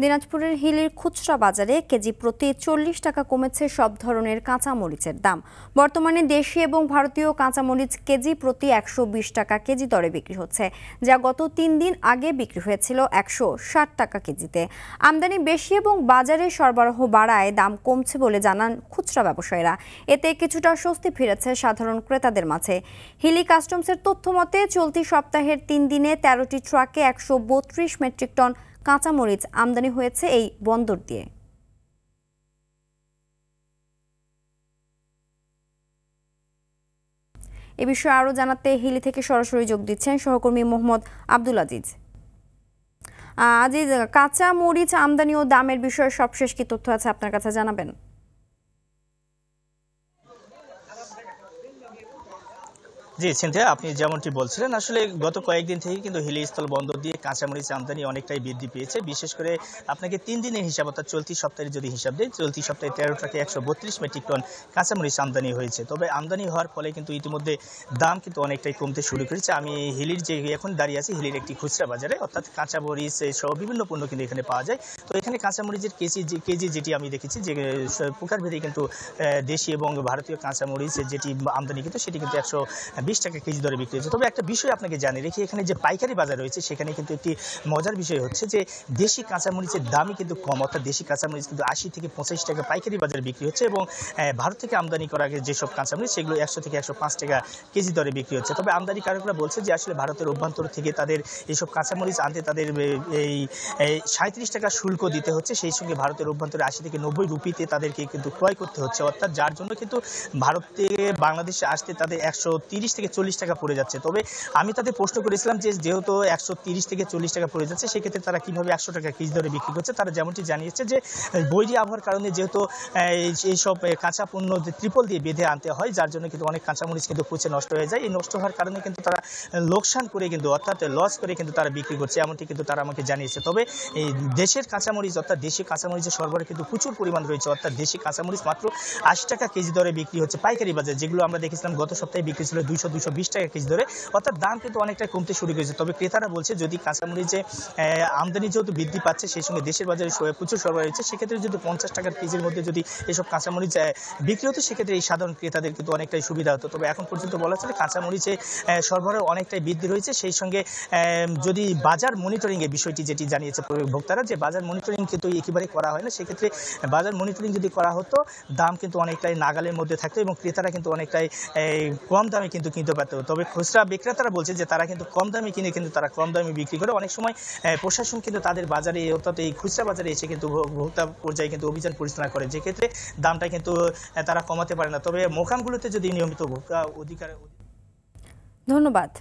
দিনাজপুরের হিলির খুচরা বাজারে কেজি প্রতি 40 টাকা কমেছে সব ধরনের কাঁচামরিচের দাম। বর্তমানে দেশি এবং ভারতীয় কাঁচামরিচ কেজি প্রতি 120 টাকা কেজি দরে বিক্রি হচ্ছে, যা গত 3 দিন আগে বিক্রি হয়েছিল 160 টাকা কেজিতে। আমদানি বেশি এবং বাজারে সরবরাহ বাড়ায় দাম কমছে বলে জানান খুচরা ব্যবসায়ীরা। এতে কিছুটা স্বস্তি ফিরেছে সাধারণ ক্রেতাদের মাঝে। হিলি কাস্টমসের তথ্য মতে চলতি সপ্তাহের 3 দিনে 13টি ট্রাকে 132 মেট্রিক টন কাঁচামরিচ আমদানি হয়েছে এই বন্দর দিয়ে। এ বিষয়ে আরো জানাতে হিলি থেকে সরাসরি যোগ দিচ্ছেন সহকর্মী মোহাম্মদ আব্দুল আজিজ। আজিজ, কাঁচামরিচ আমদানি ও দামের বিষয়ে সবশেষ কি তথ্য আছে আপনার কাছে জানাবেন? জি সিনথিয়া, আপনি যেমনটি বলছিলেন, আসলে গত কয়েকদিন থেকে কিন্তু হিলি স্থল বন্দর দিয়ে কাঁচামরিচ আমদানি অনেকটাই বৃদ্ধি পেয়েছে। বিশেষ করে আপনাকে 3 দিনের হিসাব, অর্থাৎ চলতি সপ্তাহে যদি হিসাব দেয়, চলতি সপ্তাহে 13 ট্রাকে 132 মেট্রিক টন কাঁচামরিচ আমদানি হয়েছে। তবে আমদানি হওয়ার ফলে কিন্তু ইতিমধ্যে দাম কিন্তু অনেকটাই কমতে শুরু করেছে। আমি হিলির যে এখন দাঁড়িয়ে আছি, হিলির একটি খুচরা বাজারে, অর্থাৎ কাঁচামরিচ সহ বিভিন্ন পণ্য কিন্তু এখানে পাওয়া যায়। তো এখানে কাঁচামরিচের কেজি যেটি আমি দেখেছি, যে প্রকারভেদে কিন্তু দেশি এবং ভারতীয় কাঁচামরিচের যেটি আমদানি কিন্তু সেটি কিন্তু 120 টাকা কেজি দরে বিক্রি হচ্ছে। তবে একটা বিষয় আপনাকে জানিয়ে রেখে, এখানে যে পাইকারি বাজার রয়েছে সেখানে কিন্তু একটি মজার বিষয় হচ্ছে যে দেশি কাঁচামরিচের দামই কিন্তু কম, অর্থাৎ দেশি কাঁচামরিচ কিন্তু 80 থেকে 85 টাকা পাইকারি বাজারে বিক্রি হচ্ছে এবং ভারত থেকে আমদানি করা যেসব কাঁচামরিচ সেগুলো 100 থেকে 105 টাকা কেজি দরে বিক্রি হচ্ছে। তবে আমদানিকারকরা বলছে যে আসলে ভারতের অভ্যন্তর থেকে তাদের এইসব কাঁচামরিচ আনতে তাদের এই 37 টাকা শুল্ক দিতে হচ্ছে, সেই সঙ্গে ভারতের অভ্যন্তরে 80 থেকে 90 রুপিতে তাদেরকে কিন্তু ক্রয় করতে হচ্ছে, অর্থাৎ যার জন্য কিন্তু ভারত থেকে বাংলাদেশে আসতে তাদের 130 থেকে 40 টাকা পড়ে যাচ্ছে। তবে আমি তাদের প্রশ্ন করেছিলাম যে যেহেতু 130 থেকে 40 টাকা পড়ে যাচ্ছে, সেক্ষেত্রে তারা কিভাবে 100 টাকা কেজি দরে বিক্রি করছে। তারা যেমনটি জানিয়েছে যে বৈরী আবহাওয়ার কারণে যেহেতু এইসব কাঁচা পণ্য ত্রিপল দিয়ে বেঁধে আনতে হয়, যার জন্য কিন্তু অনেক কাঁচামরিচ কিন্তু পচে নষ্ট হয়ে যায়। এই নষ্ট হওয়ার কারণে কিন্তু তারা লোকসান করে কিন্তু, অর্থাৎ লস করে কিন্তু তারা বিক্রি করছে, এমনটি কিন্তু তারা আমাকে জানিয়েছে। তবে এই দেশের কাঁচামরিচ, অর্থাৎ দেশি কাঁচামরিচের সরবরাহ কিন্তু প্রচুর পরিমাণ রয়েছে, অর্থাৎ দেশি কাঁচামরিচ মাত্র 80 টাকা কেজি দরে বিক্রি হচ্ছে পাইকারি বাজারে, যেগুলো আমরা দেখেছিলাম গত সপ্তাহে বিক্রি ছিল 200-220 টাকা কেজি ধরে, অর্থাৎ দাম কিন্তু অনেকটা কমতে শুরু করেছে। তবে ক্রেতারা বলছে যদি কাঁচামরিচে আমদানি যেহেতু বৃদ্ধি পাচ্ছে, সেই সঙ্গে দেশের বাজারে প্রচুর সরবরাহ হচ্ছে, সেক্ষেত্রে যদি 50 টাকার কেজির মধ্যে যদি এসব কাঁচামরিচ বিক্রি হতো, সেক্ষেত্রে এই সাধারণ ক্রেতাদের কিন্তু অনেকটাই সুবিধা হতো। তবে এখন পর্যন্ত বলা হচ্ছে কাঁচামরিচে সরবরাহ অনেকটাই বৃদ্ধি রয়েছে। সেই সঙ্গে যদি বাজার মনিটরিং এর বিষয়টি যেটি জানিয়েছে ভোক্তারা, যে বাজার মনিটরিং কিন্তু একেবারে করা হয় না, সেক্ষেত্রে বাজার মনিটরিং যদি করা হতো দাম কিন্তু অনেকটাই নাগালের মধ্যে থাকতো এবং ক্রেতারা কিন্তু অনেকটাই কম দামে কিন্তু কিনতে পারতো। তবে খুচরা বিক্রেতারা বলছে যে তারা কিন্তু কম দামে কিনে কিন্তু তারা কম দামে বিক্রি করে। অনেক সময় প্রশাসন কিন্তু তাদের বাজারে, অর্থাৎ এই খুচরা বাজারে এসে কিন্তু ভোক্তা পর্যায়ে কিন্তু অভিযান পরিচালনা করে, যে ক্ষেত্রে দামটা কিন্তু তারা কমাতে পারে না। তবে মোকামগুলোতে যদি নিয়মিত ভোক্তা অধিকার। ধন্যবাদ।